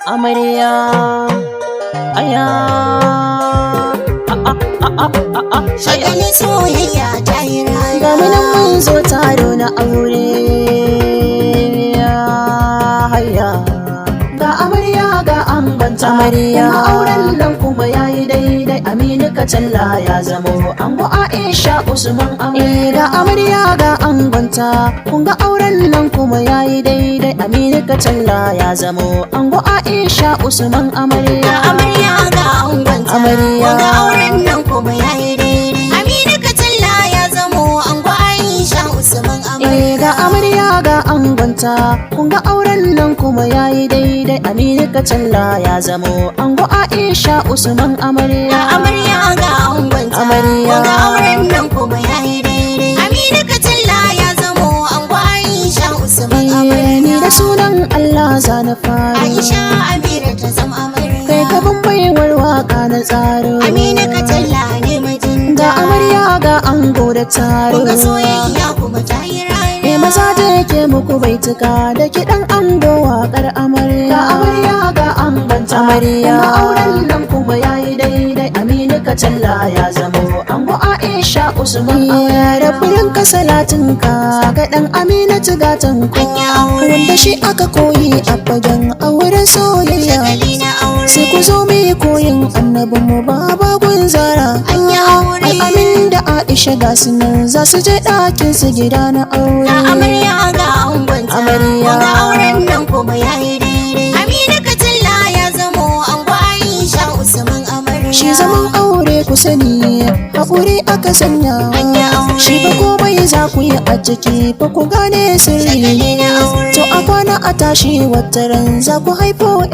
amarya aya shagalin soyayya ta yi rana. ga munan mun zo taro na aure haya ga amarya ga angonta amarya kuma auren nan kuma yayi daidai Aminu Kacalla ya zamo ango Aisha Usman amarya ga amarya ga angonta kun ga auren nan kuma yayi daidai Aminu Kacalla ya zamo ango Aisha Usman amarya Ga amarya ga angonta, Amarya. wanga auren nan kuma yayi daidai. Aminu Kacalla ya zamo ango Aisha Usman amarya. ga amarya ga angonta kun ga auren nan kuma yayi daidai Aminu Kacalla ya zamo ango Aisha Usman Ga amarya amarya ga angonta, Amarya. wanga auren nan kuma yayi daidai. Aminu Kacalla ya zamo ango Aisha Usman ni amarya. da sunan Allah zana fara Aisha Amira ta zama amarya. kai ka ban baiwar waka na tsaro Aminu Kacalla ne mijinta. ga amarya ga ango da taro Kuga soyayya kuma ta yi rana. maza da yake muku baituka da kiɗan ango waƙar amarya ga amarya ga angonta amarya kuma auren nan kuma yayi daidai Aminu Kacalla ya zamo ango Aisha Usman amarya rabbin ka salatin ka ga dan Aminatu gatan ku An yi aure. wanda shi aka koyi a fagen auren soyayya Shagali na aure. sai ku zo mu yi koyin annabin mu baba gunzara An yi aure. Amin da Aisha ga su nan za su je ɗakin su gida na aure Ga amarya ga angonta. Amarya. Wanga auren nan kuma yayi daidai. Aminu Kacalla ya zamo ango Aisha Usman amarya. shi zaman aure ku sani haƙuri aka sanya An yi aure. shi ba komai za ku yi a ciki fa ku gane sirri Shagali na aure. to a kwana a tashi wataran za ku haifo An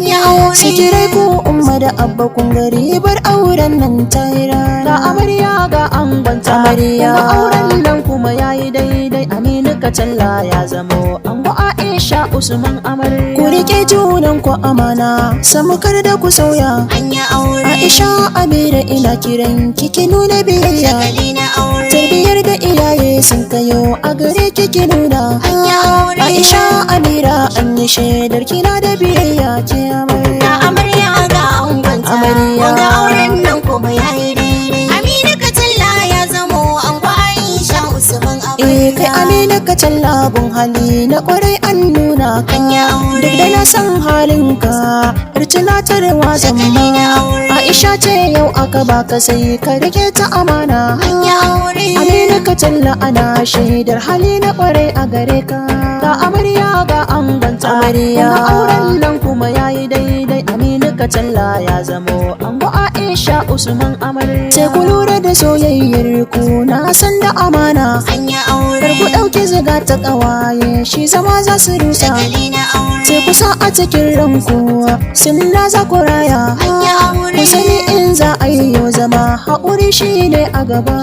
yi ƴaƴaye aure. su kirai ku umma da abba kun gari bar auren nan ta yi rana ga amarya ga angonta amarya kuma auren nan kuma yayi daidai Aminu Kacalla ya zamo ango Aisha Usman amarya ku rike junan ku amana samukar da ku sauya An yi aure. Aisha Amira ina kiran kiki nuna biyayya Shagali na aure. tarbiyar da iyaye sun kayo a gare kiki nuna An yi aure. Aisha Amira an yi shaidar kina da biyayya ce Ga amarya amarya ga angonta. Amarya. Wanga auren nan kuma yayi daidai. Aminu Kacalla ya zamo ango Aisha Usman amarya. kai Amina Kacalla bun hali na kwarai an nuna ka An yi aure. duk da na san halinka har tunatarwa Shagali na zama aure. Aisha ce yau aka baka sai ka rike ta amana An yi aure. Aminu Kacalla ana shaidar hali na kwarai a gare ka ga amarya ga angonta amarya kuma auren nan kuma yayi daidai Aminu Kacalla ya zamo ango Aisha Usman amarya sai ku lura da soyayyar ku na san da amana An yi aure. kar ku ɗauki ziga ta ƙawaye shi zama za su rusa Shagali na aure. sai ku sa a cikin ranku sunna za ku raya An yi aure. ku sani in za a yi yau zama haƙuri shi ne a gaba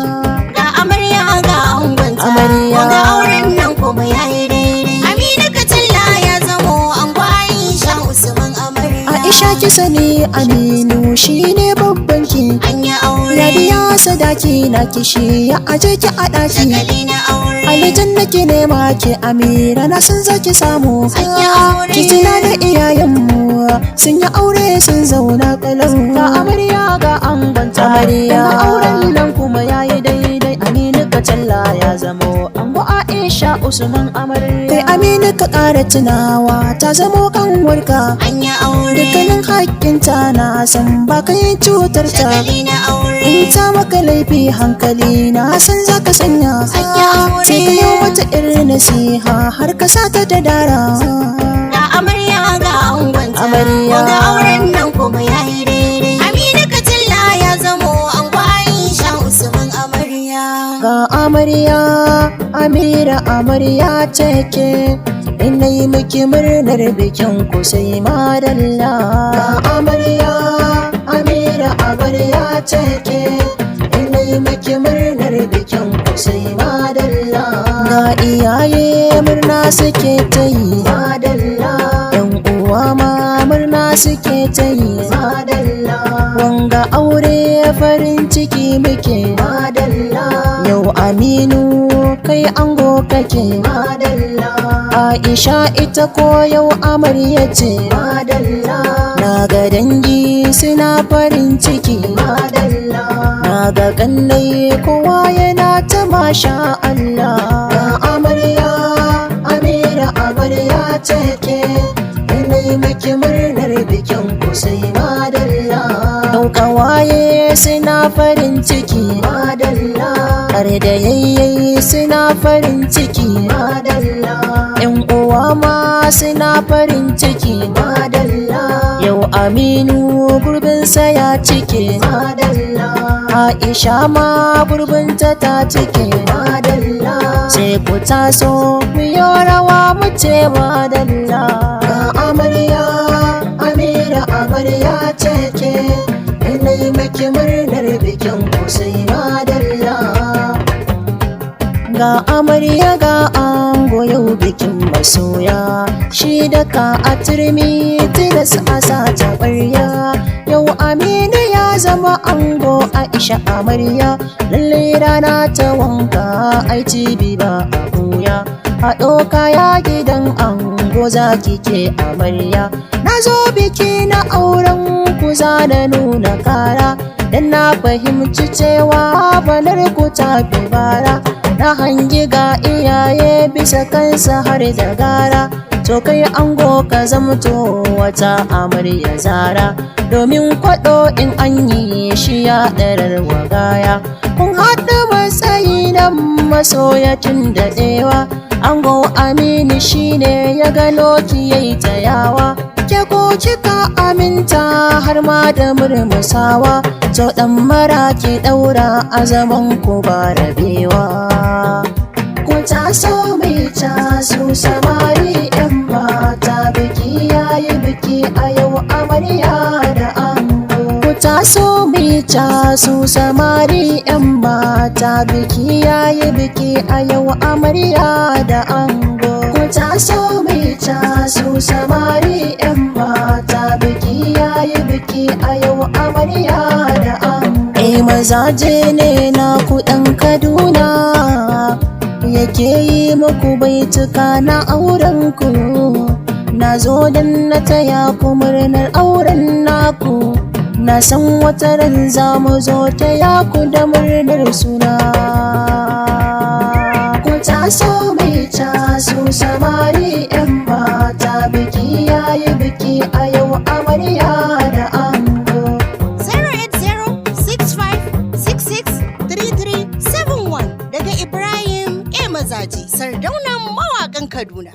Ga amarya ga angonta. Amarya. Wanga auren nan kuma yayi daidai. Aminu Kacalla ya zamo ango Aisha Usman amarya. Aisha ki sani Aminu shi ne babban ki An yi aure. ya biya sadaki na kishi ya aje ki a ɗaki Shagali na aure. alijan da ki nema ki Amira na san za ki samu An yi aure. ki tuna da iyayenmu sun yi aure sun zauna kalau ga amarya ga angonta amarya kuma auren nan kuma yayi daidai Aminu Kacalla ya zamo ango Aisha Usman amarya kai Aminu ka ƙara tunawa ta zamo kanwarka An yi aure. dukkanin haƙƙinta na san ba ka yi cutar ta Shagali na aure. in ta maka laifi hankali na san za ka sanya An yi aure. sai ka yi mata irin nasiha har ka sa ta da dara Ga amarya ga angonta. Amarya. Wanga auren nan kuma yayi daidai. Aminu Kacalla ya zamo ango Aisha Usman amarya. ga amarya Amira amarya ce ke ina yi miki murnar bikin ku sai madalla ga amarya Amira amarya ce ke ina yi miki murnar bikin ku sai madalla ga iyaye murna suke ta yi madalla yan uwa ma murna suke ta yi madalla wanga aure farin ciki muke madalla yau Aminu kai ango kake madalla. Aisha ita ko yau amarya ce madalla. Na ga dangi suna farin ciki madalla. Na ga kannai kowa yana ta masha Allah. Ga amarya Amira amarya take, yanayi miki murnar bikin ku sai madalla. Yau kawaye suna farin ciki madalla. Har da yayyayi suna farin ciki madalla. Yan uwa ma suna farin ciki madalla. Yau Aminu gurbinsa ya cike madalla. Aisha ma gurbinta ta cike madalla. Sai ku taso mu yi rawa mu ce madalla. Ga amarya Amira amarya take, yanayi miki murnar bikin ku sai madalla. Ga amarya ga ango yau bikin masoya, shi da ka a turmi tilas a sata ƙwarya. Yau Aminu ya zama ango Aisha amarya, lallai rana ta wanka ai cibi ba a buya. Haɗo kaya gidan ango za ki ke amarya, na zo biki na auren ku za na nuna kara. Dan na fahimci cewa banar ku ta fi bara, na hangi ga iyaye bisa kansa har da gara. To kai ango ka zamto wata amarya zara, domin kwaɗo in an yi shi ya ɗarar wagaya. Kun haɗa matsayi na masoyacin daɗewa, ango Aminu shine ya gano ki yayi tayawa. Ke ko kika aminta har ma da murmusawa, to ɗan mara ki ɗaura a zaman ku ba rabewa. Ku taso mai taso samari 'yan mata, biki yayi biki a yau amarya da ango. Ku taso mai taso samari 'yan mata, biki yayi biki a yau amarya da ango. Ku taso mai taso samari 'yan mata, biki yayi biki a yau amarya da ango. Mazaje ne na kuɗin Kaduna, yake yi muku baituka na aurenku. Na zo don na taya ku murnar auren naku, na san wata ran za mu zo taya ku da murnar suna. Ku taso mai taso samari 'yan mata, biki yayi biki a yau amarya da ango. 08065663371 daga Ibrahim Mazaji, sardaunan mawaƙan Kaduna.